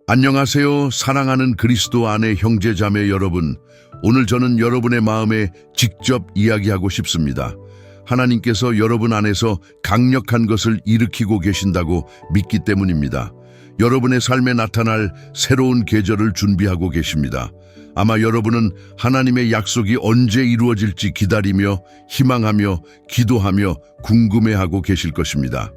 안녕하세요. 사랑하는 그리스도 안의 형제자매 여러분. 오늘 저는 여러분의 마음에 직접 이야기하고 싶습니다. 하나님께서 여러분 안에서 강력한 것을 일으키고 계신다고 믿기 때문입니다. 여러분의 삶에 나타날 새로운 계절을 준비하고 계십니다. 아마 여러분은 하나님의 약속이 언제 이루어질지 기다리며 희망하며 기도하며 궁금해하고 계실 것입니다.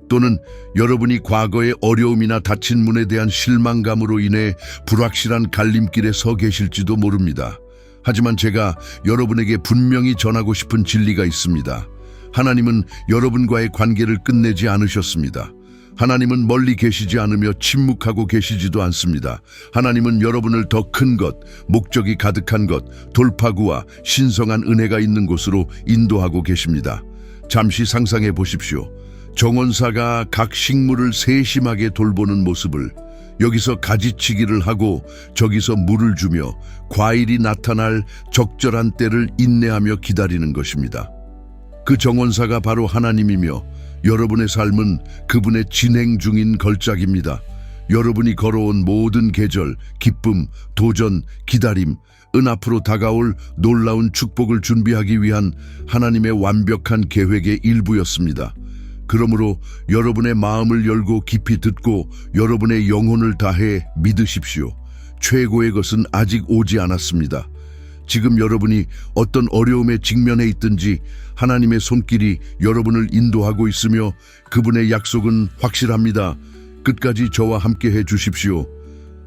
또는 여러분이 과거의 어려움이나 닫힌 문에 대한 실망감으로 인해 불확실한 갈림길에 서 계실지도 모릅니다. 하지만 제가 여러분에게 분명히 전하고 싶은 진리가 있습니다. 하나님은 여러분과의 관계를 끝내지 않으셨습니다. 하나님은 멀리 계시지 않으며 침묵하고 계시지도 않습니다. 하나님은 여러분을 더 큰 것, 목적이 가득한 것, 돌파구와 신성한 은혜가 있는 곳으로 인도하고 계십니다. 잠시 상상해 보십시오. 정원사가 각 식물을 세심하게 돌보는 모습을, 여기서 가지치기를 하고 저기서 물을 주며 과일이 나타날 적절한 때를 인내하며 기다리는 것입니다. 그 정원사가 바로 하나님이며 여러분의 삶은 그분의 진행 중인 걸작입니다. 여러분이 걸어온 모든 계절, 기쁨, 도전, 기다림, 은 앞으로 다가올 놀라운 축복을 준비하기 위한 하나님의 완벽한 계획의 일부였습니다. 그러므로 여러분의 마음을 열고 깊이 듣고 여러분의 영혼을 다해 믿으십시오. 최고의 것은 아직 오지 않았습니다. 지금 여러분이 어떤 어려움에 직면해 있든지 하나님의 손길이 여러분을 인도하고 있으며 그분의 약속은 확실합니다. 끝까지 저와 함께 해 주십시오.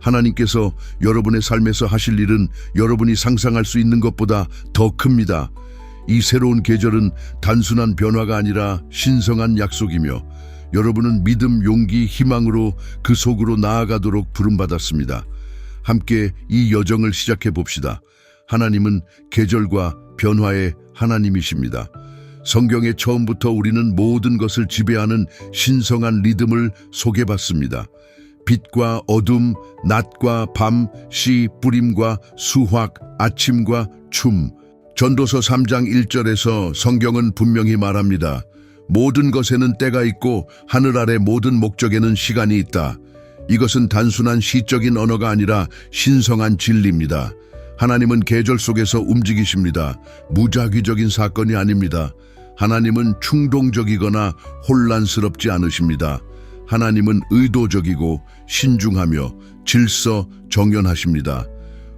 하나님께서 여러분의 삶에서 하실 일은 여러분이 상상할 수 있는 것보다 더 큽니다. 이 새로운 계절은 단순한 변화가 아니라 신성한 약속이며 여러분은 믿음, 용기, 희망으로 그 속으로 나아가도록 부름받았습니다. 함께 이 여정을 시작해 봅시다. 하나님은 계절과 변화의 하나님이십니다. 성경의 처음부터 우리는 모든 것을 지배하는 신성한 리듬을 소개받습니다. 빛과 어둠, 낮과 밤, 씨, 뿌림과 수확, 아침과 춤. 전도서 3장 1절에서 성경은 분명히 말합니다. 모든 것에는 때가 있고 하늘 아래 모든 목적에는 시간이 있다. 이것은 단순한 시적인 언어가 아니라 신성한 진리입니다. 하나님은 계절 속에서 움직이십니다. 무작위적인 사건이 아닙니다. 하나님은 충동적이거나 혼란스럽지 않으십니다. 하나님은 의도적이고 신중하며 질서 정연하십니다.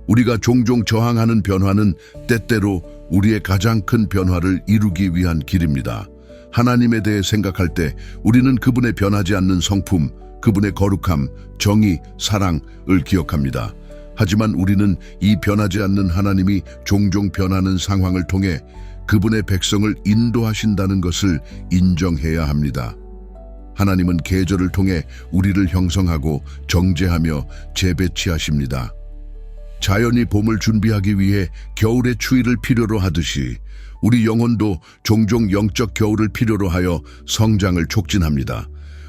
우리가 종종 저항하는 변화는 때때로 우리의 가장 큰 변화를 이루기 위한 길입니다. 하나님에 대해 생각할 때 우리는 그분의 변하지 않는 성품, 그분의 거룩함, 정의, 사랑을 기억합니다. 하지만 우리는 이 변하지 않는 하나님이 종종 변하는 상황을 통해 그분의 백성을 인도하신다는 것을 인정해야 합니다. 하나님은 계절을 통해 우리를 형성하고 정죄하며 재배치하십니다. 자연이 봄을 준비하기 위해 겨울의 추위를 필요로 하듯이 우리 영혼도 종종 영적 겨울을 필요로 하여 성장을 촉진합니다.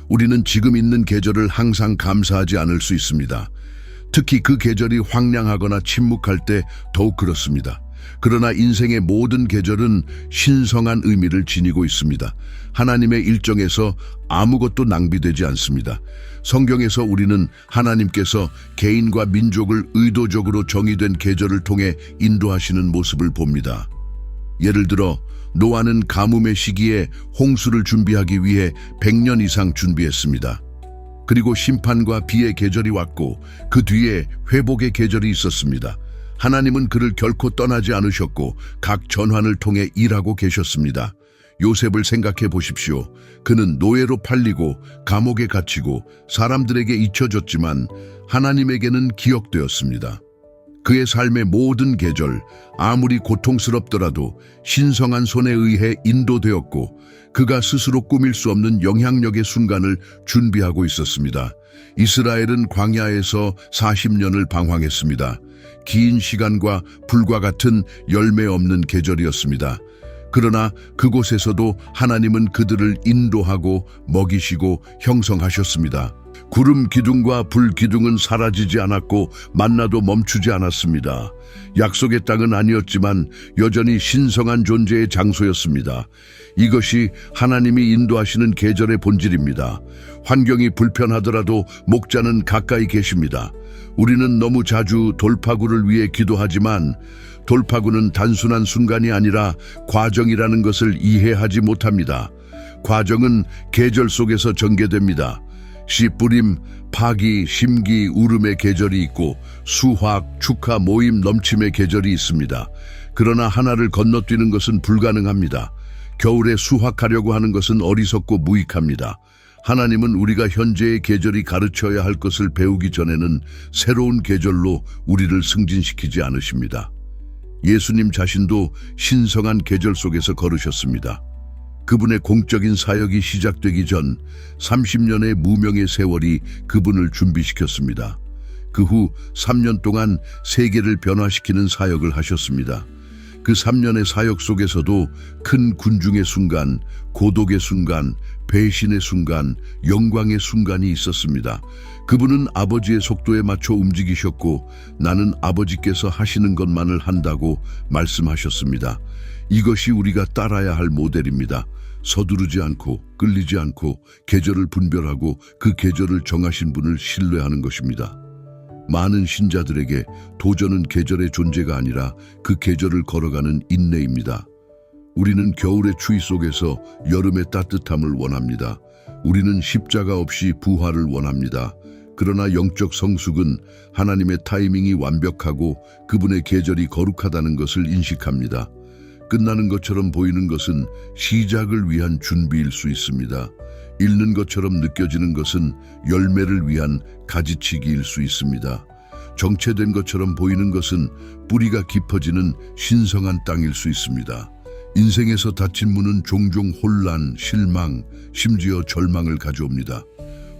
우리는 지금 있는 계절을 항상 감사하지 않을 수 있습니다. 특히 그 계절이 황량하거나 침묵할 때 더욱 그렇습니다. 그러나 인생의 모든 계절은 신성한 의미를 지니고 있습니다. 하나님의 일정에서 아무것도 낭비되지 않습니다. 성경에서 우리는 하나님께서 개인과 민족을 의도적으로 정의된 계절을 통해 인도하시는 모습을 봅니다. 예를 들어 노아는 가뭄의 시기에 홍수를 준비하기 위해 100년 이상 준비했습니다. 그리고 심판과 비의 계절이 왔고 그 뒤에 회복의 계절이 있었습니다. 하나님은 그를 결코 떠나지 않으셨고 각 전환을 통해 일하고 계셨습니다. 요셉을 생각해 보십시오. 그는 노예로 팔리고 감옥에 갇히고 사람들에게 잊혀졌지만 하나님에게는 기억되었습니다. 그의 삶의 모든 계절, 아무리 고통스럽더라도 신성한 손에 의해 인도되었고 그가 스스로 꾸밀 수 없는 영향력의 순간을 준비하고 있었습니다. 이스라엘은 광야에서 40년을 방황했습니다. 긴 시간과 불과 같은 열매 없는 계절이었습니다. 그러나 그곳에서도 하나님은 그들을 인도하고 먹이시고 형성하셨습니다. 구름 기둥과 불 기둥은 사라지지 않았고 만나도 멈추지 않았습니다. 약속의 땅은 아니었지만 여전히 신성한 존재의 장소였습니다. 이것이 하나님이 인도하시는 계절의 본질입니다. 환경이 불편하더라도 목자는 가까이 계십니다. 우리는 너무 자주 돌파구를 위해 기도하지만 돌파구는 단순한 순간이 아니라 과정이라는 것을 이해하지 못합니다. 과정은 계절 속에서 전개됩니다. 씨 뿌림, 파기, 심기, 울음의 계절이 있고 수확, 축하, 모임, 넘침의 계절이 있습니다. 그러나 하나를 건너뛰는 것은 불가능합니다. 겨울에 수확하려고 하는 것은 어리석고 무익합니다. 하나님은 우리가 현재의 계절이 가르쳐야 할 것을 배우기 전에는 새로운 계절로 우리를 승진시키지 않으십니다. 예수님 자신도 신성한 계절 속에서 걸으셨습니다. 그분의 공적인 사역이 시작되기 전 30년의 무명의 세월이 그분을 준비시켰습니다. 그 후 3년 동안 세계를 변화시키는 사역을 하셨습니다. 그 3년의 사역 속에서도 큰 군중의 순간, 고독의 순간, 배신의 순간, 영광의 순간이 있었습니다. 그분은 아버지의 속도에 맞춰 움직이셨고 나는 아버지께서 하시는 것만을 한다고 말씀하셨습니다. 이것이 우리가 따라야 할 모델입니다. 서두르지 않고 끌리지 않고 계절을 분별하고 그 계절을 정하신 분을 신뢰하는 것입니다. 많은 신자들에게 도전은 계절의 존재가 아니라 그 계절을 걸어가는 인내입니다. 우리는 겨울의 추위 속에서 여름의 따뜻함을 원합니다. 우리는 십자가 없이 부활을 원합니다. 그러나 영적 성숙은 하나님의 타이밍이 완벽하고 그분의 계절이 거룩하다는 것을 인식합니다. 끝나는 것처럼 보이는 것은 시작을 위한 준비일 수 있습니다. 잃는 것처럼 느껴지는 것은 열매를 위한 가지치기일 수 있습니다. 정체된 것처럼 보이는 것은 뿌리가 깊어지는 신성한 땅일 수 있습니다. 인생에서 닫힌 문은 종종 혼란, 실망, 심지어 절망을 가져옵니다.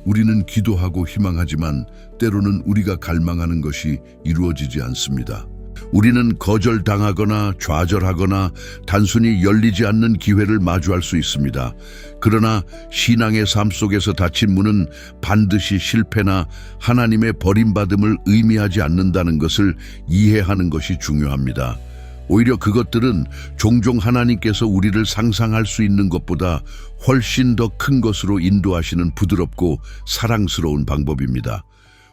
우리는 기도하고 희망하지만 때로는 우리가 갈망하는 것이 이루어지지 않습니다. 우리는 거절당하거나 좌절하거나 단순히 열리지 않는 기회를 마주할 수 있습니다. 그러나 신앙의 삶 속에서 닫힌 문은 반드시 실패나 하나님의 버림받음을 의미하지 않는다는 것을 이해하는 것이 중요합니다. 오히려 그것들은 종종 하나님께서 우리를 상상할 수 있는 것보다 훨씬 더 큰 것으로 인도하시는 부드럽고 사랑스러운 방법입니다.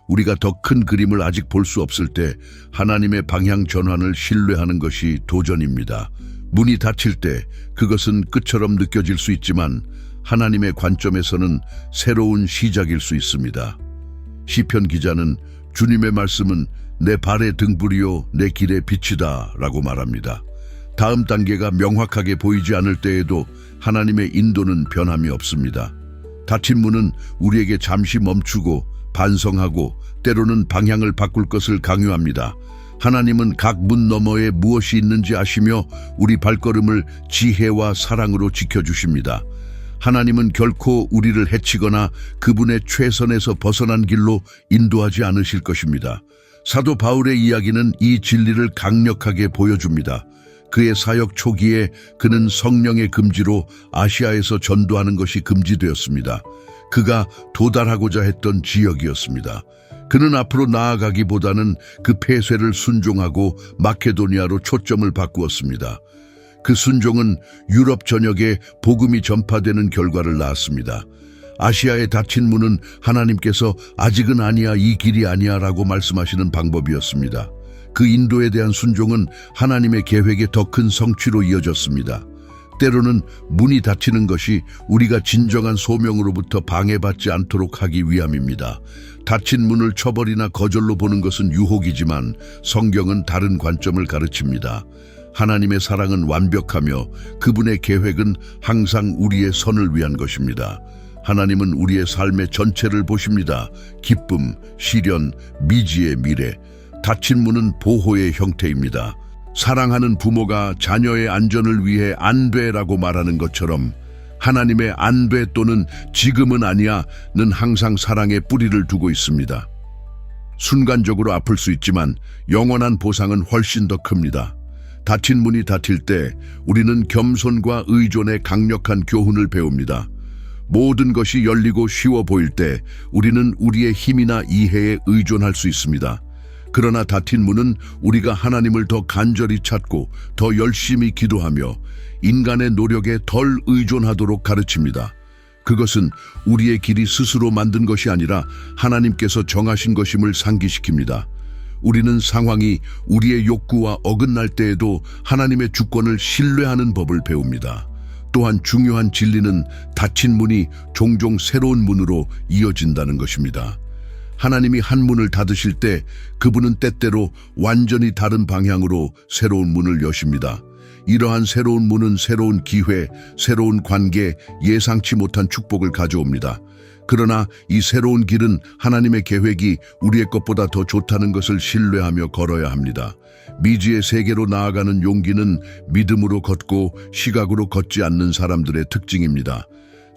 우리가 더 큰 그림을 아직 볼 수 없을 때 하나님의 방향 전환을 신뢰하는 것이 도전입니다. 문이 닫힐 때 그것은 끝처럼 느껴질 수 있지만 하나님의 관점에서는 새로운 시작일 수 있습니다. 시편 기자는 주님의 말씀은 내 발의 등불이요 내 길의 빛이다 라고 말합니다. 다음 단계가 명확하게 보이지 않을 때에도 하나님의 인도는 변함이 없습니다. 닫힌 문은 우리에게 잠시 멈추고 반성하고 때로는 방향을 바꿀 것을 강요합니다. 하나님은 각 문 너머에 무엇이 있는지 아시며 우리 발걸음을 지혜와 사랑으로 지켜주십니다. 하나님은 결코 우리를 해치거나 그분의 최선에서 벗어난 길로 인도하지 않으실 것입니다. 사도 바울의 이야기는 이 진리를 강력하게 보여줍니다. 그의 사역 초기에 그는 성령의 금지로 아시아에서 전도하는 것이 금지되었습니다. 그가 도달하고자 했던 지역이었습니다. 그는 앞으로 나아가기보다는 그 폐쇄를 순종하고 마케도니아로 초점을 바꾸었습니다. 그 순종은 유럽 전역에 복음이 전파되는 결과를 낳았습니다. 아시아에 닫힌 문은 하나님께서 아직은 아니야, 이 길이 아니야 라고 말씀하시는 방법이었습니다. 그 인도에 대한 순종은 하나님의 계획의 더 큰 성취로 이어졌습니다. 때로는 문이 닫히는 것이 우리가 진정한 소명으로부터 방해받지 않도록 하기 위함입니다. 닫힌 문을 처벌이나 거절로 보는 것은 유혹이지만 성경은 다른 관점을 가르칩니다. 하나님의 사랑은 완벽하며 그분의 계획은 항상 우리의 선을 위한 것입니다. 하나님은 우리의 삶의 전체를 보십니다. 기쁨, 시련, 미지의 미래. 닫힌 문은 보호의 형태입니다. 사랑하는 부모가 자녀의 안전을 위해 안 돼라고 말하는 것처럼 하나님의 안 돼 또는 지금은 아니야는 항상 사랑의 뿌리를 두고 있습니다. 순간적으로 아플 수 있지만 영원한 보상은 훨씬 더 큽니다. 닫힌 문이 닫힐 때 우리는 겸손과 의존의 강력한 교훈을 배웁니다. 모든 것이 열리고 쉬워 보일 때 우리는 우리의 힘이나 이해에 의존할 수 있습니다. 그러나 닫힌 문은 우리가 하나님을 더 간절히 찾고 더 열심히 기도하며 인간의 노력에 덜 의존하도록 가르칩니다. 그것은 우리의 길이 스스로 만든 것이 아니라 하나님께서 정하신 것임을 상기시킵니다. 우리는 상황이 우리의 욕구와 어긋날 때에도 하나님의 주권을 신뢰하는 법을 배웁니다. 또한 중요한 진리는 닫힌 문이 종종 새로운 문으로 이어진다는 것입니다. 하나님이 한 문을 닫으실 때 그분은 때때로 완전히 다른 방향으로 새로운 문을 여십니다. 이러한 새로운 문은 새로운 기회, 새로운 관계, 예상치 못한 축복을 가져옵니다. 그러나 이 새로운 길은 하나님의 계획이 우리의 것보다 더 좋다는 것을 신뢰하며 걸어야 합니다. 미지의 세계로 나아가는 용기는 믿음으로 걷고 시각으로 걷지 않는 사람들의 특징입니다.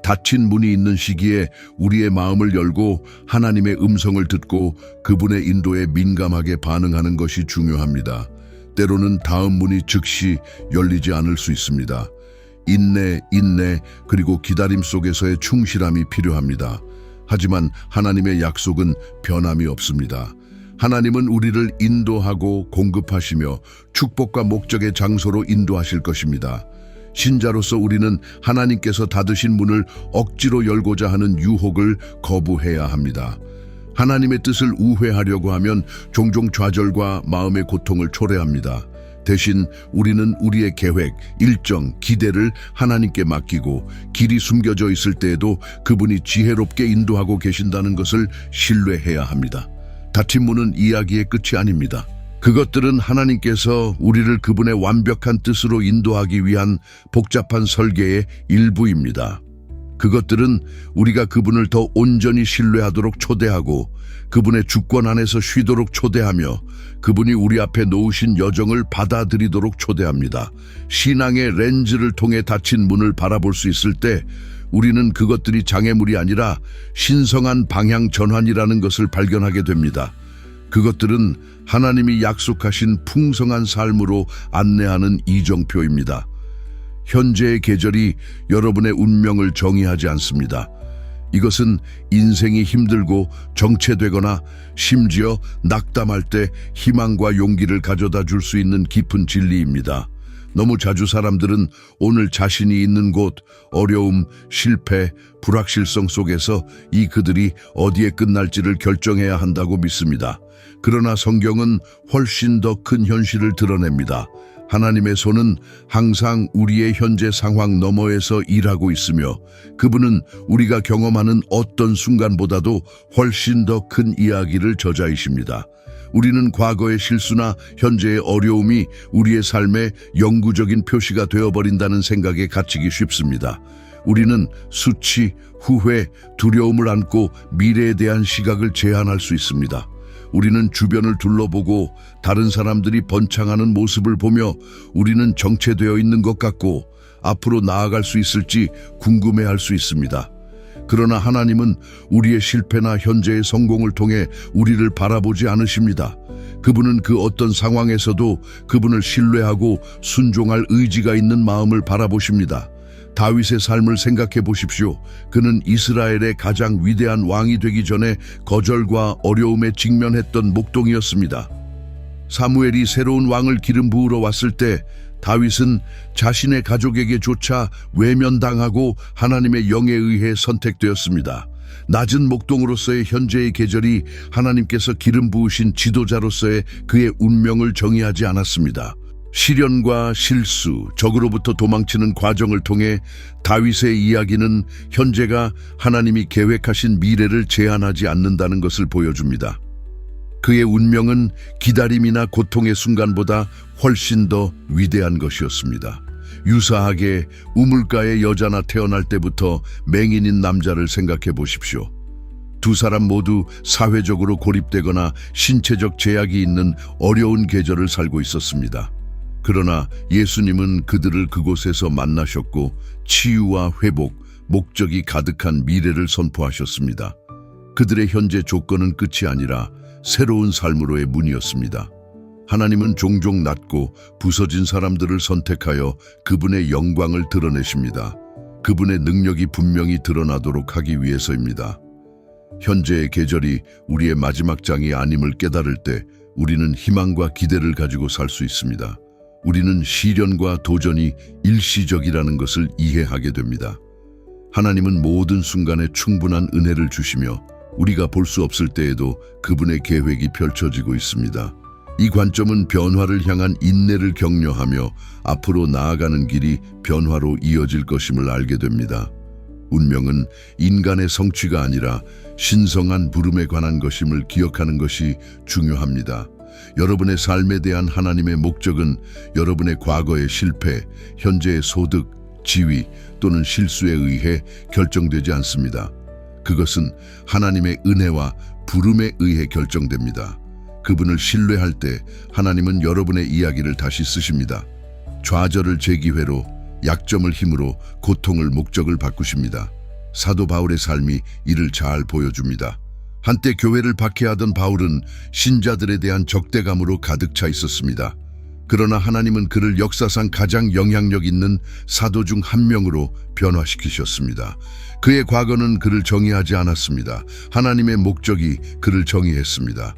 닫힌 문이 있는 시기에 우리의 마음을 열고 하나님의 음성을 듣고 그분의 인도에 민감하게 반응하는 것이 중요합니다. 때로는 다음 문이 즉시 열리지 않을 수 있습니다. 인내, 그리고 기다림 속에서의 충실함이 필요합니다. 하지만 하나님의 약속은 변함이 없습니다. 하나님은 우리를 인도하고 공급하시며 축복과 목적의 장소로 인도하실 것입니다. 신자로서 우리는 하나님께서 닫으신 문을 억지로 열고자 하는 유혹을 거부해야 합니다. 하나님의 뜻을 우회하려고 하면 종종 좌절과 마음의 고통을 초래합니다. 대신 우리는 우리의 계획, 일정, 기대를 하나님께 맡기고 길이 숨겨져 있을 때에도 그분이 지혜롭게 인도하고 계신다는 것을 신뢰해야 합니다. 닫힌 문은 이야기의 끝이 아닙니다. 그것들은 하나님께서 우리를 그분의 완벽한 뜻으로 인도하기 위한 복잡한 설계의 일부입니다. 그것들은 우리가 그분을 더 온전히 신뢰하도록 초대하고 그분의 주권 안에서 쉬도록 초대하며 그분이 우리 앞에 놓으신 여정을 받아들이도록 초대합니다. 신앙의 렌즈를 통해 닫힌 문을 바라볼 수 있을 때 우리는 그것들이 장애물이 아니라 신성한 방향 전환이라는 것을 발견하게 됩니다. 그것들은 하나님이 약속하신 풍성한 삶으로 안내하는 이정표입니다. 현재의 계절이 여러분의 운명을 정의하지 않습니다. 이것은 인생이 힘들고 정체되거나 심지어 낙담할 때 희망과 용기를 가져다 줄 수 있는 깊은 진리입니다. 너무 자주 사람들은 오늘 자신이 있는 곳, 어려움, 실패, 불확실성 속에서 이 그들이 어디에 끝날지를 결정해야 한다고 믿습니다. 그러나 성경은 훨씬 더 큰 현실을 드러냅니다. 하나님의 손은 항상 우리의 현재 상황 너머에서 일하고 있으며 그분은 우리가 경험하는 어떤 순간보다도 훨씬 더 큰 이야기를 저자이십니다. 우리는 과거의 실수나 현재의 어려움이 우리의 삶의 영구적인 표시가 되어버린다는 생각에 갇히기 쉽습니다. 우리는 수치, 후회, 두려움을 안고 미래에 대한 시각을 제한할 수 있습니다. 우리는 주변을 둘러보고 다른 사람들이 번창하는 모습을 보며 우리는 정체되어 있는 것 같고 앞으로 나아갈 수 있을지 궁금해할 수 있습니다. 그러나 하나님은 우리의 실패나 현재의 성공을 통해 우리를 바라보지 않으십니다. 그분은 그 어떤 상황에서도 그분을 신뢰하고 순종할 의지가 있는 마음을 바라보십니다. 다윗의 삶을 생각해 보십시오. 그는 이스라엘의 가장 위대한 왕이 되기 전에 거절과 어려움에 직면했던 목동이었습니다. 사무엘이 새로운 왕을 기름 부으러 왔을 때 다윗은 자신의 가족에게조차 외면당하고 하나님의 영에 의해 선택되었습니다. 낮은 목동으로서의 현재의 계절이 하나님께서 기름 부으신 지도자로서의 그의 운명을 정의하지 않았습니다. 시련과 실수, 적으로부터 도망치는 과정을 통해 다윗의 이야기는 현재가 하나님이 계획하신 미래를 제한하지 않는다는 것을 보여줍니다. 그의 운명은 기다림이나 고통의 순간보다 훨씬 더 위대한 것이었습니다. 유사하게 우물가의 여자나 태어날 때부터 맹인인 남자를 생각해 보십시오. 두 사람 모두 사회적으로 고립되거나 신체적 제약이 있는 어려운 계절을 살고 있었습니다. 그러나 예수님은 그들을 그곳에서 만나셨고 치유와 회복, 목적이 가득한 미래를 선포하셨습니다. 그들의 현재 조건은 끝이 아니라 새로운 삶으로의 문이었습니다. 하나님은 종종 낮고 부서진 사람들을 선택하여 그분의 영광을 드러내십니다. 그분의 능력이 분명히 드러나도록 하기 위해서입니다. 현재의 계절이 우리의 마지막 장이 아님을 깨달을 때 우리는 희망과 기대를 가지고 살 수 있습니다. 우리는 시련과 도전이 일시적이라는 것을 이해하게 됩니다. 하나님은 모든 순간에 충분한 은혜를 주시며 우리가 볼 수 없을 때에도 그분의 계획이 펼쳐지고 있습니다. 이 관점은 변화를 향한 인내를 격려하며 앞으로 나아가는 길이 변화로 이어질 것임을 알게 됩니다. 운명은 인간의 성취가 아니라 신성한 부름에 관한 것임을 기억하는 것이 중요합니다. 여러분의 삶에 대한 하나님의 목적은 여러분의 과거의 실패, 현재의 소득, 지위 또는 실수에 의해 결정되지 않습니다. 그것은 하나님의 은혜와 부름에 의해 결정됩니다. 그분을 신뢰할 때 하나님은 여러분의 이야기를 다시 쓰십니다. 좌절을 재기회로, 약점을 힘으로, 고통을 목적을 바꾸십니다. 사도 바울의 삶이 이를 잘 보여줍니다. 한때 교회를 박해하던 바울은 신자들에 대한 적대감으로 가득 차 있었습니다. 그러나 하나님은 그를 역사상 가장 영향력 있는 사도 중 한 명으로 변화시키셨습니다. 그의 과거는 그를 정의하지 않았습니다. 하나님의 목적이 그를 정의했습니다.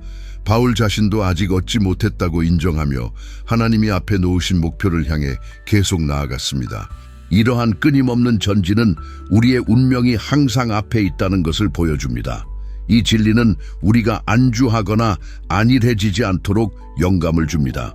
바울 자신도 아직 얻지 못했다고 인정하며 하나님이 앞에 놓으신 목표를 향해 계속 나아갔습니다. 이러한 끊임없는 전진은 우리의 운명이 항상 앞에 있다는 것을 보여줍니다. 이 진리는 우리가 안주하거나 안일해지지 않도록 영감을 줍니다.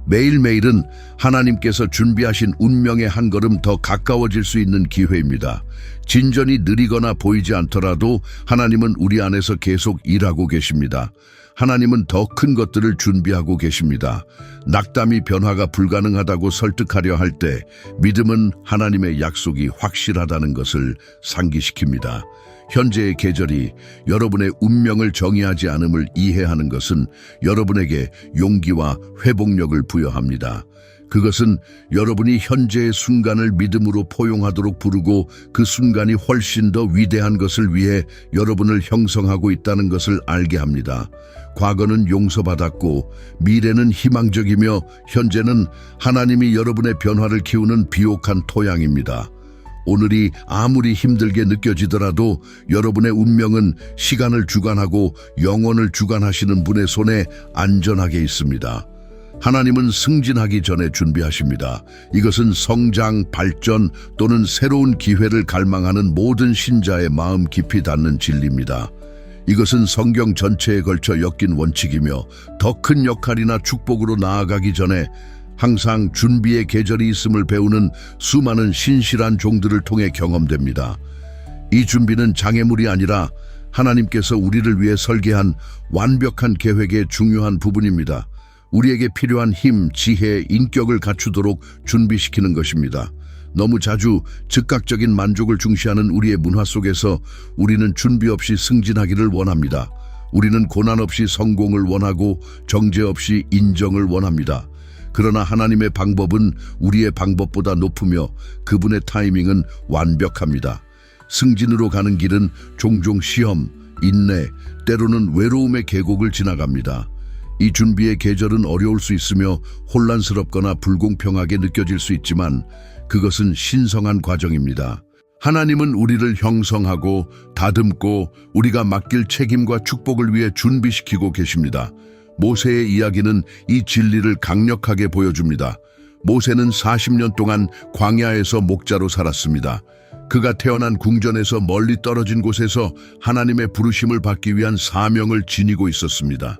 매일매일은 하나님께서 준비하신 운명의 한 걸음 더 가까워질 수 있는 기회입니다. 진전이 느리거나 보이지 않더라도 하나님은 우리 안에서 계속 일하고 계십니다. 하나님은 더 큰 것들을 준비하고 계십니다. 낙담이 변화가 불가능하다고 설득하려 할 때 믿음은 하나님의 약속이 확실하다는 것을 상기시킵니다. 현재의 계절이 여러분의 운명을 정의하지 않음을 이해하는 것은 여러분에게 용기와 회복력을 부여합니다. 그것은 여러분이 현재의 순간을 믿음으로 포용하도록 부르고 그 순간이 훨씬 더 위대한 것을 위해 여러분을 형성하고 있다는 것을 알게 합니다. 과거는 용서받았고 미래는 희망적이며 현재는 하나님이 여러분의 변화를 키우는 비옥한 토양입니다. 오늘이 아무리 힘들게 느껴지더라도 여러분의 운명은 시간을 주관하고 영혼을 주관하시는 분의 손에 안전하게 있습니다. 하나님은 승진하기 전에 준비하십니다. 이것은 성장, 발전 또는 새로운 기회를 갈망하는 모든 신자의 마음 깊이 닿는 진리입니다. 이것은 성경 전체에 걸쳐 엮인 원칙이며 더 큰 역할이나 축복으로 나아가기 전에 항상 준비의 계절이 있음을 배우는 수많은 신실한 종들을 통해 경험됩니다. 이 준비는 장애물이 아니라 하나님께서 우리를 위해 설계한 완벽한 계획의 중요한 부분입니다. 우리에게 필요한 힘, 지혜, 인격을 갖추도록 준비시키는 것입니다. 너무 자주 즉각적인 만족을 중시하는 우리의 문화 속에서 우리는 준비 없이 승진하기를 원합니다. 우리는 고난 없이 성공을 원하고 정죄 없이 인정을 원합니다. 그러나 하나님의 방법은 우리의 방법보다 높으며 그분의 타이밍은 완벽합니다. 승진으로 가는 길은 종종 시험, 인내, 때로는 외로움의 계곡을 지나갑니다. 이 준비의 계절은 어려울 수 있으며 혼란스럽거나 불공평하게 느껴질 수 있지만 그것은 신성한 과정입니다. 하나님은 우리를 형성하고 다듬고 우리가 맡길 책임과 축복을 위해 준비시키고 계십니다. 모세의 이야기는 이 진리를 강력하게 보여줍니다. 모세는 40년 동안 광야에서 목자로 살았습니다. 그가 태어난 궁전에서 멀리 떨어진 곳에서 하나님의 부르심을 받기 위한 사명을 지니고 있었습니다.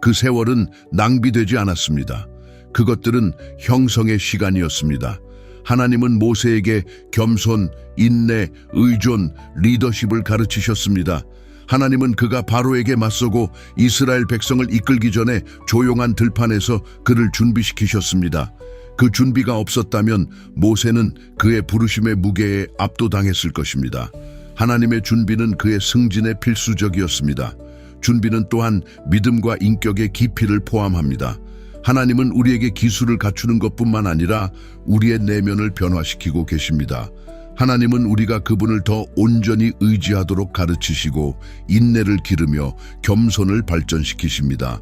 그 세월은 낭비되지 않았습니다. 그것들은 형성의 시간이었습니다. 하나님은 모세에게 겸손, 인내, 의존, 리더십을 가르치셨습니다. 하나님은 그가 바로에게 맞서고 이스라엘 백성을 이끌기 전에 조용한 들판에서 그를 준비시키셨습니다. 그 준비가 없었다면 모세는 그의 부르심의 무게에 압도당했을 것입니다. 하나님의 준비는 그의 승진에 필수적이었습니다. 준비는 또한 믿음과 인격의 깊이를 포함합니다. 하나님은 우리에게 기술을 갖추는 것뿐만 아니라 우리의 내면을 변화시키고 계십니다. 하나님은 우리가 그분을 더 온전히 의지하도록 가르치시고 인내를 기르며 겸손을 발전시키십니다.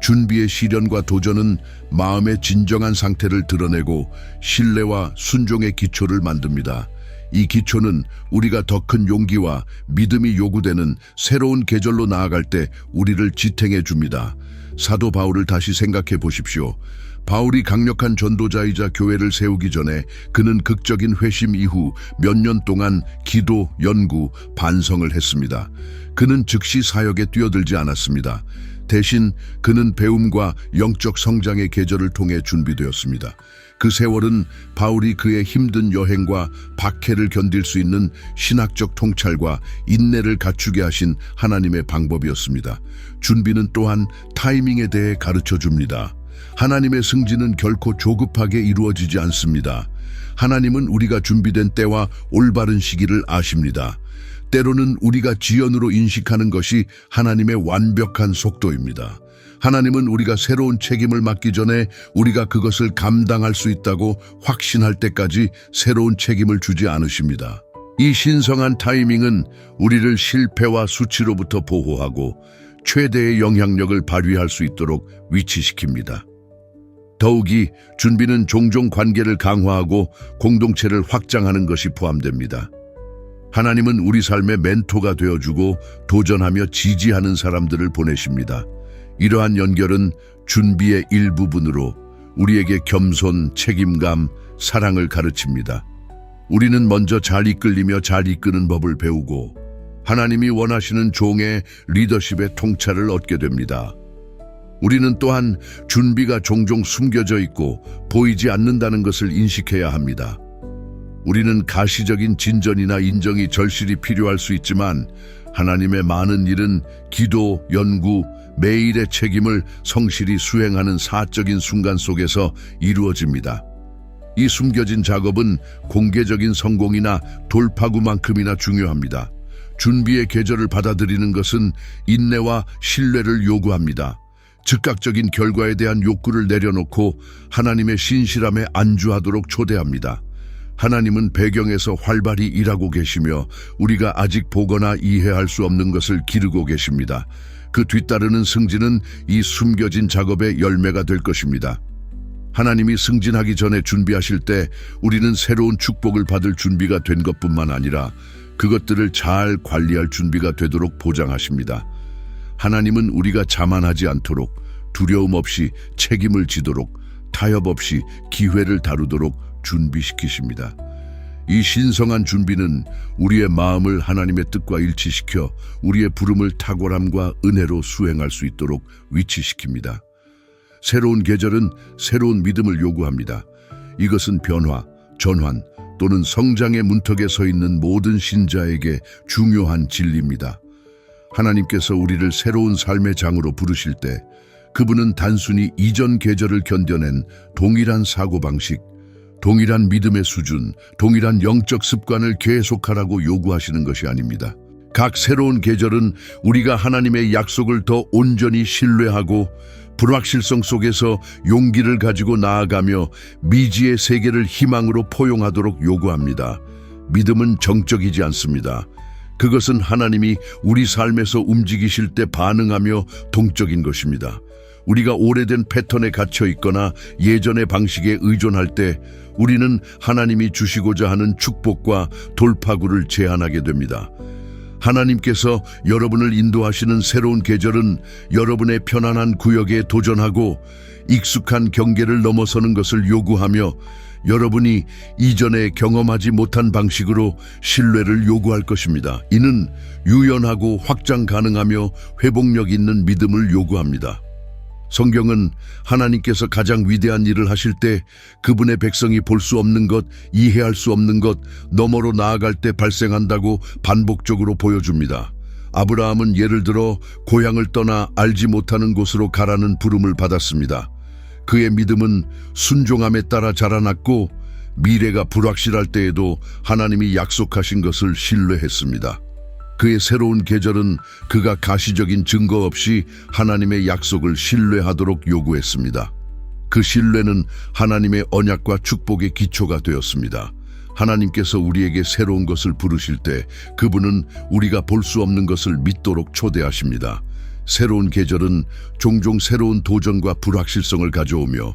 준비의 시련과 도전은 마음의 진정한 상태를 드러내고 신뢰와 순종의 기초를 만듭니다. 이 기초는 우리가 더 큰 용기와 믿음이 요구되는 새로운 계절로 나아갈 때 우리를 지탱해 줍니다. 사도 바울을 다시 생각해 보십시오. 바울이 강력한 전도자이자 교회를 세우기 전에 그는 극적인 회심 이후 몇 년 동안 기도, 연구, 반성을 했습니다. 그는 즉시 사역에 뛰어들지 않았습니다. 대신 그는 배움과 영적 성장의 계절을 통해 준비되었습니다. 그 세월은 바울이 그의 힘든 여행과 박해를 견딜 수 있는 신학적 통찰과 인내를 갖추게 하신 하나님의 방법이었습니다. 준비는 또한 타이밍에 대해 가르쳐 줍니다. 하나님의 승진은 결코 조급하게 이루어지지 않습니다. 하나님은 우리가 준비된 때와 올바른 시기를 아십니다. 때로는 우리가 지연으로 인식하는 것이 하나님의 완벽한 속도입니다. 하나님은 우리가 새로운 책임을 맡기 전에 우리가 그것을 감당할 수 있다고 확신할 때까지 새로운 책임을 주지 않으십니다. 이 신성한 타이밍은 우리를 실패와 수치로부터 보호하고 최대의 영향력을 발휘할 수 있도록 위치시킵니다. 더욱이 준비는 종종 관계를 강화하고 공동체를 확장하는 것이 포함됩니다. 하나님은 우리 삶의 멘토가 되어주고 도전하며 지지하는 사람들을 보내십니다. 이러한 연결은 준비의 일부분으로 우리에게 겸손, 책임감, 사랑을 가르칩니다. 우리는 먼저 잘 이끌리며 잘 이끄는 법을 배우고 하나님이 원하시는 종의 리더십의 통찰을 얻게 됩니다. 우리는 또한 준비가 종종 숨겨져 있고 보이지 않는다는 것을 인식해야 합니다. 우리는 가시적인 진전이나 인정이 절실히 필요할 수 있지만 하나님의 많은 일은 기도, 연구, 매일의 책임을 성실히 수행하는 사적인 순간 속에서 이루어집니다. 이 숨겨진 작업은 공개적인 성공이나 돌파구만큼이나 중요합니다. 준비의 계절을 받아들이는 것은 인내와 신뢰를 요구합니다. 즉각적인 결과에 대한 욕구를 내려놓고 하나님의 신실함에 안주하도록 초대합니다. 하나님은 배경에서 활발히 일하고 계시며 우리가 아직 보거나 이해할 수 없는 것을 기르고 계십니다. 그 뒤따르는 승진은 이 숨겨진 작업의 열매가 될 것입니다. 하나님이 승진하기 전에 준비하실 때 우리는 새로운 축복을 받을 준비가 된 것뿐만 아니라 그것들을 잘 관리할 준비가 되도록 보장하십니다. 하나님은 우리가 자만하지 않도록 두려움 없이 책임을 지도록 타협 없이 기회를 다루도록 준비시키십니다. 이 신성한 준비는 우리의 마음을 하나님의 뜻과 일치시켜 우리의 부름을 탁월함과 은혜로 수행할 수 있도록 위치시킵니다. 새로운 계절은 새로운 믿음을 요구합니다. 이것은 변화, 전환 또는 성장의 문턱에 서 있는 모든 신자에게 중요한 진리입니다. 하나님께서 우리를 새로운 삶의 장으로 부르실 때 그분은 단순히 이전 계절을 견뎌낸 동일한 사고방식, 동일한 믿음의 수준, 동일한 영적 습관을 계속하라고 요구하시는 것이 아닙니다. 각 새로운 계절은 우리가 하나님의 약속을 더 온전히 신뢰하고 불확실성 속에서 용기를 가지고 나아가며 미지의 세계를 희망으로 포용하도록 요구합니다. 믿음은 정적이지 않습니다. 그것은 하나님이 우리 삶에서 움직이실 때 반응하며 동적인 것입니다. 우리가 오래된 패턴에 갇혀 있거나 예전의 방식에 의존할 때 우리는 하나님이 주시고자 하는 축복과 돌파구를 제한하게 됩니다. 하나님께서 여러분을 인도하시는 새로운 계절은 여러분의 편안한 구역에 도전하고 익숙한 경계를 넘어서는 것을 요구하며 여러분이 이전에 경험하지 못한 방식으로 신뢰를 요구할 것입니다. 이는 유연하고 확장 가능하며 회복력 있는 믿음을 요구합니다. 성경은 하나님께서 가장 위대한 일을 하실 때 그분의 백성이 볼 수 없는 것, 이해할 수 없는 것, 너머로 나아갈 때 발생한다고 반복적으로 보여줍니다. 아브라함은 예를 들어 고향을 떠나 알지 못하는 곳으로 가라는 부름을 받았습니다. 그의 믿음은 순종함에 따라 자라났고 미래가 불확실할 때에도 하나님이 약속하신 것을 신뢰했습니다. 그의 새로운 계절은 그가 가시적인 증거 없이 하나님의 약속을 신뢰하도록 요구했습니다. 그 신뢰는 하나님의 언약과 축복의 기초가 되었습니다. 하나님께서 우리에게 새로운 것을 부르실 때 그분은 우리가 볼 수 없는 것을 믿도록 초대하십니다. 새로운 계절은 종종 새로운 도전과 불확실성을 가져오며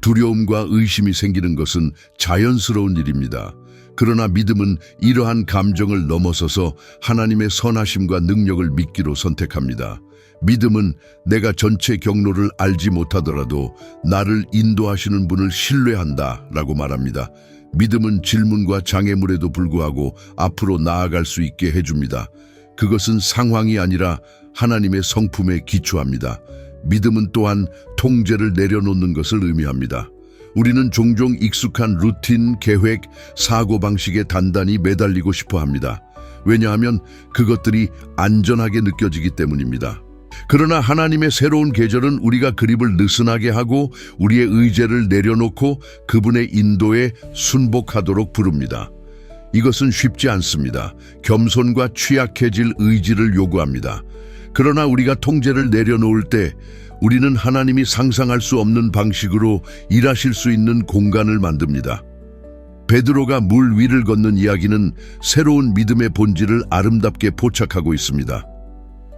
두려움과 의심이 생기는 것은 자연스러운 일입니다. 그러나 믿음은 이러한 감정을 넘어서서 하나님의 선하심과 능력을 믿기로 선택합니다. 믿음은 내가 전체 경로를 알지 못하더라도 나를 인도하시는 분을 신뢰한다 라고 말합니다. 믿음은 질문과 장애물에도 불구하고 앞으로 나아갈 수 있게 해줍니다. 그것은 상황이 아니라 하나님의 성품에 기초합니다. 믿음은 또한 통제를 내려놓는 것을 의미합니다. 우리는 종종 익숙한 루틴, 계획, 사고방식에 단단히 매달리고 싶어 합니다. 왜냐하면 그것들이 안전하게 느껴지기 때문입니다. 그러나 하나님의 새로운 계절은 우리가 그립을 느슨하게 하고 우리의 의지를 내려놓고 그분의 인도에 순복하도록 부릅니다. 이것은 쉽지 않습니다. 겸손과 취약해질 의지를 요구합니다. 그러나 우리가 통제를 내려놓을 때 우리는 하나님이 상상할 수 없는 방식으로 일하실 수 있는 공간을 만듭니다. 베드로가 물 위를 걷는 이야기는 새로운 믿음의 본질을 아름답게 포착하고 있습니다.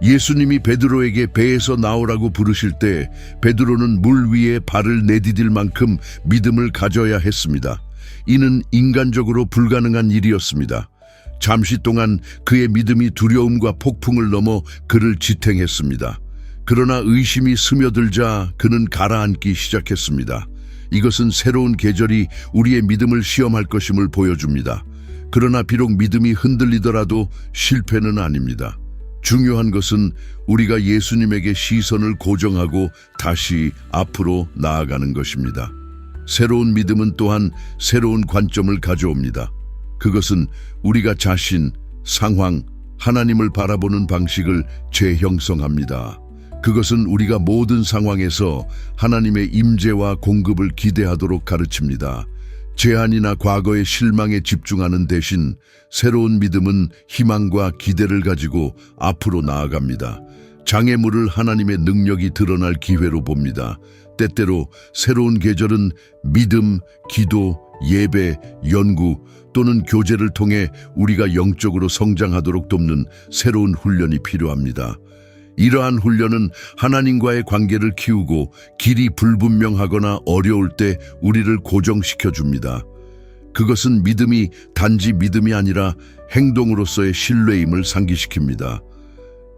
예수님이 베드로에게 배에서 나오라고 부르실 때 베드로는 물 위에 발을 내디딜 만큼 믿음을 가져야 했습니다. 이는 인간적으로 불가능한 일이었습니다. 잠시 동안 그의 믿음이 두려움과 폭풍을 넘어 그를 지탱했습니다. 그러나 의심이 스며들자 그는 가라앉기 시작했습니다. 이것은 새로운 계절이 우리의 믿음을 시험할 것임을 보여줍니다. 그러나 비록 믿음이 흔들리더라도 실패는 아닙니다. 중요한 것은 우리가 예수님에게 시선을 고정하고 다시 앞으로 나아가는 것입니다. 새로운 믿음은 또한 새로운 관점을 가져옵니다. 그것은 우리가 자신, 상황, 하나님을 바라보는 방식을 재형성합니다. 그것은 우리가 모든 상황에서 하나님의 임재와 공급을 기대하도록 가르칩니다. 제한이나 과거의 실망에 집중하는 대신 새로운 믿음은 희망과 기대를 가지고 앞으로 나아갑니다. 장애물을 하나님의 능력이 드러날 기회로 봅니다. 때때로 새로운 계절은 믿음, 기도, 예배, 연구 또는 교제를 통해 우리가 영적으로 성장하도록 돕는 새로운 훈련이 필요합니다. 이러한 훈련은 하나님과의 관계를 키우고 길이 불분명하거나 어려울 때 우리를 고정시켜 줍니다. 그것은 믿음이 단지 믿음이 아니라 행동으로서의 신뢰임을 상기시킵니다.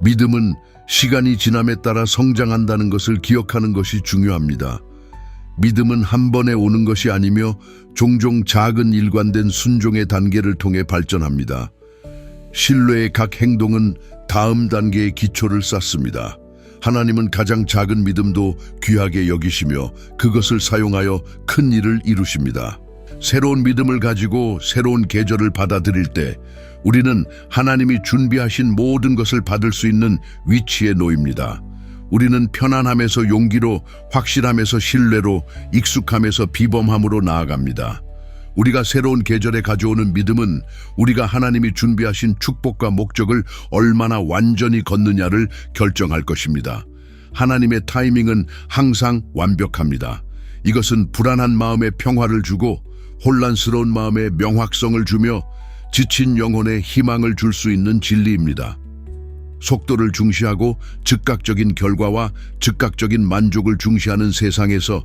믿음은 시간이 지남에 따라 성장한다는 것을 기억하는 것이 중요합니다. 믿음은 한 번에 오는 것이 아니며 종종 작은 일관된 순종의 단계를 통해 발전합니다. 신뢰의 각 행동은 다음 단계의 기초를 쌓습니다. 하나님은 가장 작은 믿음도 귀하게 여기시며 그것을 사용하여 큰 일을 이루십니다. 새로운 믿음을 가지고 새로운 계절을 받아들일 때 우리는 하나님이 준비하신 모든 것을 받을 수 있는 위치에 놓입니다. 우리는 편안함에서 용기로, 확실함에서 신뢰로, 익숙함에서 비범함으로 나아갑니다. 우리가 새로운 계절에 가져오는 믿음은 우리가 하나님이 준비하신 축복과 목적을 얼마나 완전히 걷느냐를 결정할 것입니다. 하나님의 타이밍은 항상 완벽합니다. 이것은 불안한 마음에 평화를 주고 혼란스러운 마음에 명확성을 주며 지친 영혼에 희망을 줄 수 있는 진리입니다. 속도를 중시하고 즉각적인 결과와 즉각적인 만족을 중시하는 세상에서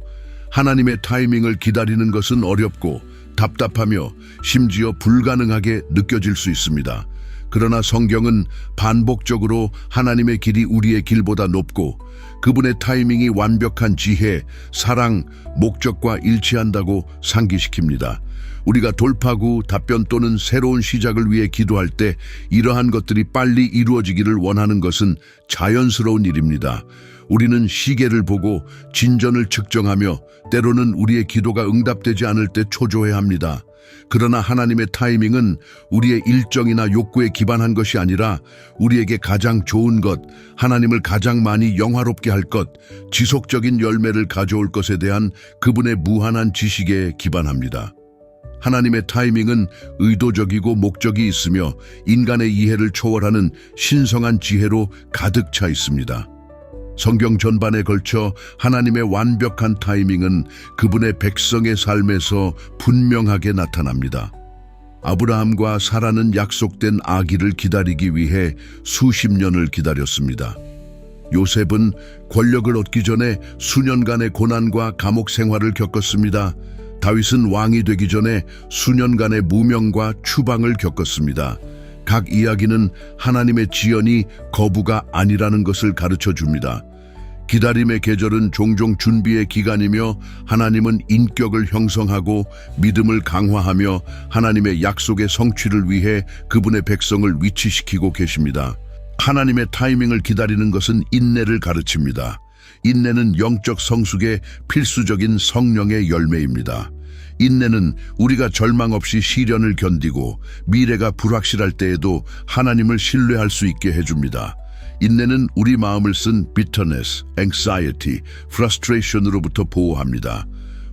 하나님의 타이밍을 기다리는 것은 어렵고 답답하며 심지어 불가능하게 느껴질 수 있습니다. 그러나 성경은 반복적으로 하나님의 길이 우리의 길보다 높고 그분의 타이밍이 완벽한 지혜, 사랑, 목적과 일치한다고 상기시킵니다. 우리가 돌파구, 답변 또는 새로운 시작을 위해 기도할 때 이러한 것들이 빨리 이루어지기를 원하는 것은 자연스러운 일입니다. 우리는 시계를 보고 진전을 측정하며 때로는 우리의 기도가 응답되지 않을 때 초조해야 합니다. 그러나 하나님의 타이밍은 우리의 일정이나 욕구에 기반한 것이 아니라 우리에게 가장 좋은 것, 하나님을 가장 많이 영화롭게 할 것, 지속적인 열매를 가져올 것에 대한 그분의 무한한 지식에 기반합니다. 하나님의 타이밍은 의도적이고 목적이 있으며 인간의 이해를 초월하는 신성한 지혜로 가득 차 있습니다. 성경 전반에 걸쳐 하나님의 완벽한 타이밍은 그분의 백성의 삶에서 분명하게 나타납니다. 아브라함과 사라는 약속된 아기를 기다리기 위해 수십 년을 기다렸습니다. 요셉은 권력을 얻기 전에 수년간의 고난과 감옥 생활을 겪었습니다. 다윗은 왕이 되기 전에 수년간의 무명과 추방을 겪었습니다. 각 이야기는 하나님의 지연이 거부가 아니라는 것을 가르쳐 줍니다. 기다림의 계절은 종종 준비의 기간이며 하나님은 인격을 형성하고 믿음을 강화하며 하나님의 약속의 성취를 위해 그분의 백성을 위치시키고 계십니다. 하나님의 타이밍을 기다리는 것은 인내를 가르칩니다. 인내는 영적 성숙의 필수적인 성령의 열매입니다. 인내는 우리가 절망 없이 시련을 견디고 미래가 불확실할 때에도 하나님을 신뢰할 수 있게 해줍니다. 인내는 우리 마음을 쓴 bitterness, anxiety, frustration으로부터 보호합니다.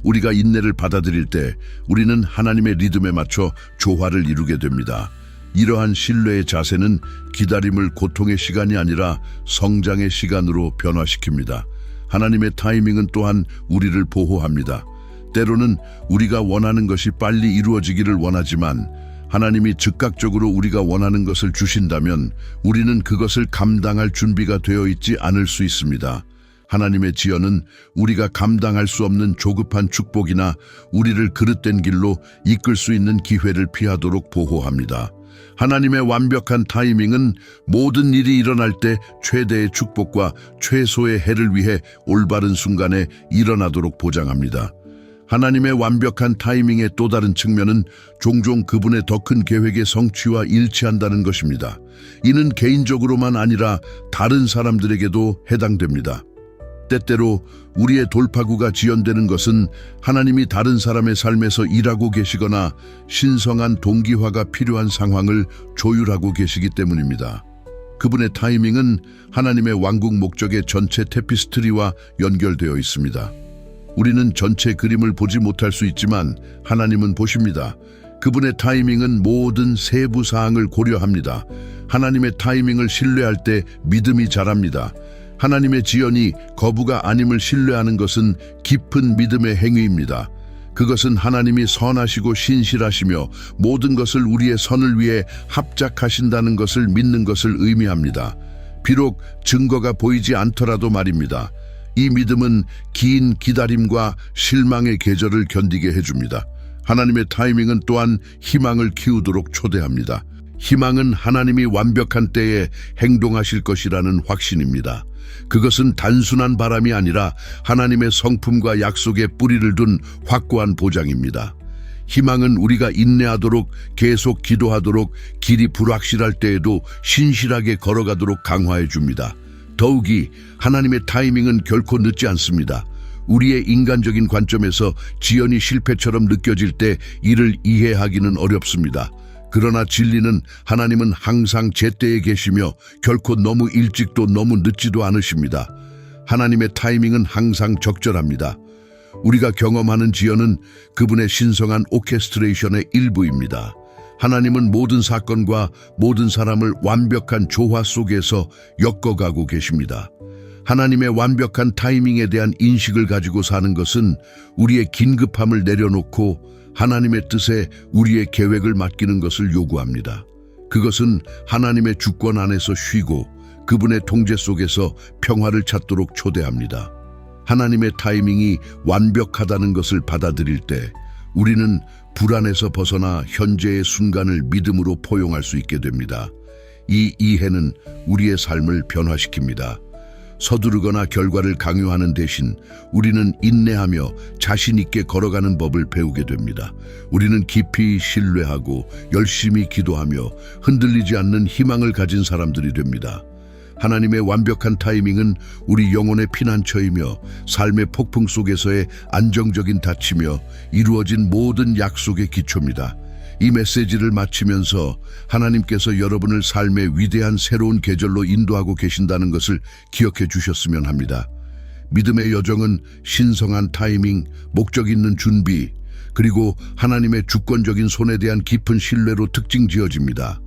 우리가 인내를 받아들일 때 우리는 하나님의 리듬에 맞춰 조화를 이루게 됩니다. 이러한 신뢰의 자세는 기다림을 고통의 시간이 아니라 성장의 시간으로 변화시킵니다. 하나님의 타이밍은 또한 우리를 보호합니다. 때로는 우리가 원하는 것이 빨리 이루어지기를 원하지만 하나님이 즉각적으로 우리가 원하는 것을 주신다면 우리는 그것을 감당할 준비가 되어 있지 않을 수 있습니다. 하나님의 지연은 우리가 감당할 수 없는 조급한 축복이나 우리를 그릇된 길로 이끌 수 있는 기회를 피하도록 보호합니다. 하나님의 완벽한 타이밍은 모든 일이 일어날 때 최대의 축복과 최소의 해를 위해 올바른 순간에 일어나도록 보장합니다. 하나님의 완벽한 타이밍의 또 다른 측면은 종종 그분의 더 큰 계획의 성취와 일치한다는 것입니다. 이는 개인적으로만 아니라 다른 사람들에게도 해당됩니다. 때때로 우리의 돌파구가 지연되는 것은 하나님이 다른 사람의 삶에서 일하고 계시거나 신성한 동기화가 필요한 상황을 조율하고 계시기 때문입니다. 그분의 타이밍은 하나님의 왕국 목적의 전체 테피스트리와 연결되어 있습니다. 우리는 전체 그림을 보지 못할 수 있지만 하나님은 보십니다. 그분의 타이밍은 모든 세부 사항을 고려합니다. 하나님의 타이밍을 신뢰할 때 믿음이 자랍니다. 하나님의 지연이 거부가 아님을 신뢰하는 것은 깊은 믿음의 행위입니다. 그것은 하나님이 선하시고 신실하시며 모든 것을 우리의 선을 위해 합작하신다는 것을 믿는 것을 의미합니다. 비록 증거가 보이지 않더라도 말입니다. 이 믿음은 긴 기다림과 실망의 계절을 견디게 해줍니다. 하나님의 타이밍은 또한 희망을 키우도록 초대합니다. 희망은 하나님이 완벽한 때에 행동하실 것이라는 확신입니다. 그것은 단순한 바람이 아니라 하나님의 성품과 약속에 뿌리를 둔 확고한 보장입니다. 희망은 우리가 인내하도록 계속 기도하도록 길이 불확실할 때에도 신실하게 걸어가도록 강화해 줍니다. 더욱이 하나님의 타이밍은 결코 늦지 않습니다. 우리의 인간적인 관점에서 지연이 실패처럼 느껴질 때 이를 이해하기는 어렵습니다. 그러나 진리는 하나님은 항상 제때에 계시며 결코 너무 일찍도 너무 늦지도 않으십니다. 하나님의 타이밍은 항상 적절합니다. 우리가 경험하는 지연은 그분의 신성한 오케스트레이션의 일부입니다. 하나님은 모든 사건과 모든 사람을 완벽한 조화 속에서 엮어가고 계십니다. 하나님의 완벽한 타이밍에 대한 인식을 가지고 사는 것은 우리의 긴급함을 내려놓고 하나님의 뜻에 우리의 계획을 맡기는 것을 요구합니다. 그것은 하나님의 주권 안에서 쉬고 그분의 통제 속에서 평화를 찾도록 초대합니다. 하나님의 타이밍이 완벽하다는 것을 받아들일 때 우리는 불안에서 벗어나 현재의 순간을 믿음으로 포용할 수 있게 됩니다. 이 이해는 우리의 삶을 변화시킵니다. 서두르거나 결과를 강요하는 대신 우리는 인내하며 자신 있게 걸어가는 법을 배우게 됩니다. 우리는 깊이 신뢰하고 열심히 기도하며 흔들리지 않는 희망을 가진 사람들이 됩니다. 하나님의 완벽한 타이밍은 우리 영혼의 피난처이며 삶의 폭풍 속에서의 안정적인 닫히며 이루어진 모든 약속의 기초입니다. 이 메시지를 마치면서 하나님께서 여러분을 삶의 위대한 새로운 계절로 인도하고 계신다는 것을 기억해 주셨으면 합니다. 믿음의 여정은 신성한 타이밍, 목적 있는 준비, 그리고 하나님의 주권적인 손에 대한 깊은 신뢰로 특징 지어집니다.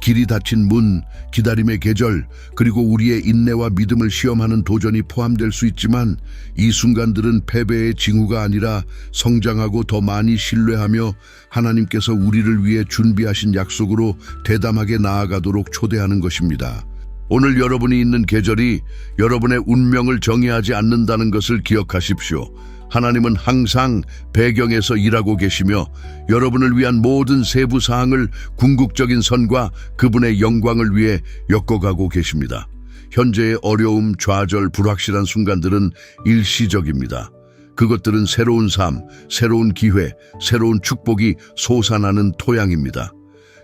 길이 닫힌 문, 기다림의 계절, 그리고 우리의 인내와 믿음을 시험하는 도전이 포함될 수 있지만 이 순간들은 패배의 징후가 아니라 성장하고 더 많이 신뢰하며 하나님께서 우리를 위해 준비하신 약속으로 대담하게 나아가도록 초대하는 것입니다. 오늘 여러분이 있는 계절이 여러분의 운명을 정의하지 않는다는 것을 기억하십시오. 하나님은 항상 배경에서 일하고 계시며 여러분을 위한 모든 세부 사항을 궁극적인 선과 그분의 영광을 위해 엮어가고 계십니다. 현재의 어려움, 좌절, 불확실한 순간들은 일시적입니다. 그것들은 새로운 삶, 새로운 기회, 새로운 축복이 솟아나는 토양입니다.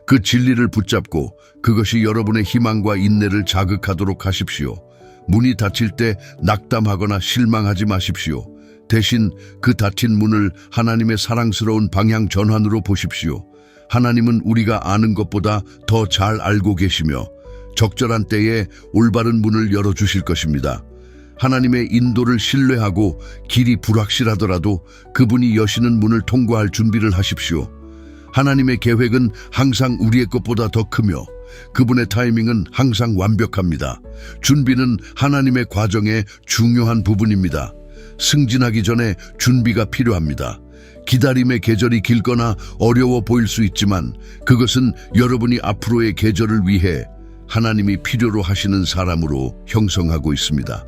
그 진리를 붙잡고 그것이 여러분의 희망과 인내를 자극하도록 하십시오. 문이 닫힐 때 낙담하거나 실망하지 마십시오. 대신 그 닫힌 문을 하나님의 사랑스러운 방향 전환으로 보십시오. 하나님은 우리가 아는 것보다 더 잘 알고 계시며 적절한 때에 올바른 문을 열어주실 것입니다. 하나님의 인도를 신뢰하고 길이 불확실하더라도 그분이 여시는 문을 통과할 준비를 하십시오. 하나님의 계획은 항상 우리의 것보다 더 크며 그분의 타이밍은 항상 완벽합니다. 준비는 하나님의 과정의 중요한 부분입니다. 승진하기 전에 준비가 필요합니다. 기다림의 계절이 길거나 어려워 보일 수 있지만 그것은 여러분이 앞으로의 계절을 위해 하나님이 필요로 하시는 사람으로 형성하고 있습니다.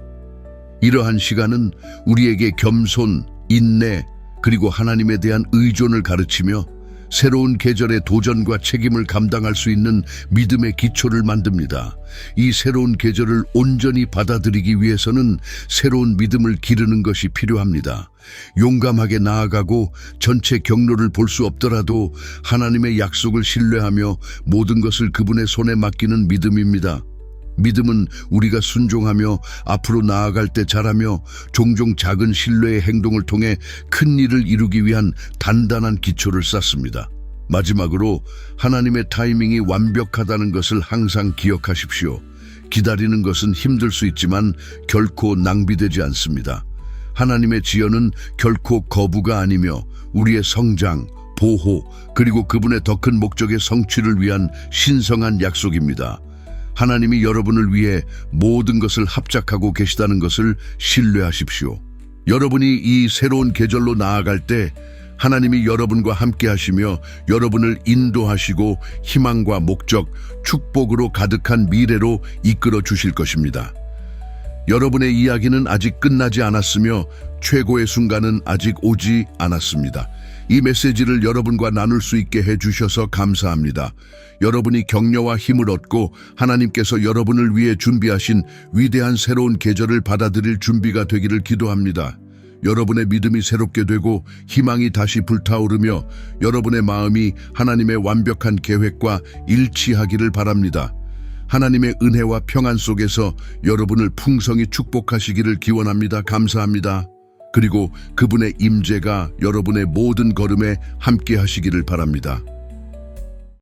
이러한 시간은 우리에게 겸손, 인내, 그리고 하나님에 대한 의존을 가르치며 새로운 계절의 도전과 책임을 감당할 수 있는 믿음의 기초를 만듭니다. 이 새로운 계절을 온전히 받아들이기 위해서는 새로운 믿음을 기르는 것이 필요합니다. 용감하게 나아가고 전체 경로를 볼 수 없더라도 하나님의 약속을 신뢰하며 모든 것을 그분의 손에 맡기는 믿음입니다. 믿음은 우리가 순종하며 앞으로 나아갈 때 자라며 종종 작은 신뢰의 행동을 통해 큰 일을 이루기 위한 단단한 기초를 쌓습니다. 마지막으로 하나님의 타이밍이 완벽하다는 것을 항상 기억하십시오. 기다리는 것은 힘들 수 있지만 결코 낭비되지 않습니다. 하나님의 지연은 결코 거부가 아니며 우리의 성장, 보호, 그리고 그분의 더 큰 목적의 성취를 위한 신성한 약속입니다. 하나님이 여러분을 위해 모든 것을 합작하고 계시다는 것을 신뢰하십시오. 여러분이 이 새로운 계절로 나아갈 때 하나님이 여러분과 함께 하시며 여러분을 인도하시고 희망과 목적, 축복으로 가득한 미래로 이끌어 주실 것입니다. 여러분의 이야기는 아직 끝나지 않았으며 최고의 순간은 아직 오지 않았습니다. 이 메시지를 여러분과 나눌 수 있게 해주셔서 감사합니다. 여러분이 격려와 힘을 얻고 하나님께서 여러분을 위해 준비하신 위대한 새로운 계절을 받아들일 준비가 되기를 기도합니다. 여러분의 믿음이 새롭게 되고 희망이 다시 불타오르며 여러분의 마음이 하나님의 완벽한 계획과 일치하기를 바랍니다. 하나님의 은혜와 평안 속에서 여러분을 풍성히 축복하시기를 기원합니다. 감사합니다. 그리고 그분의 임재가 여러분의 모든 걸음에 함께 하시기를 바랍니다.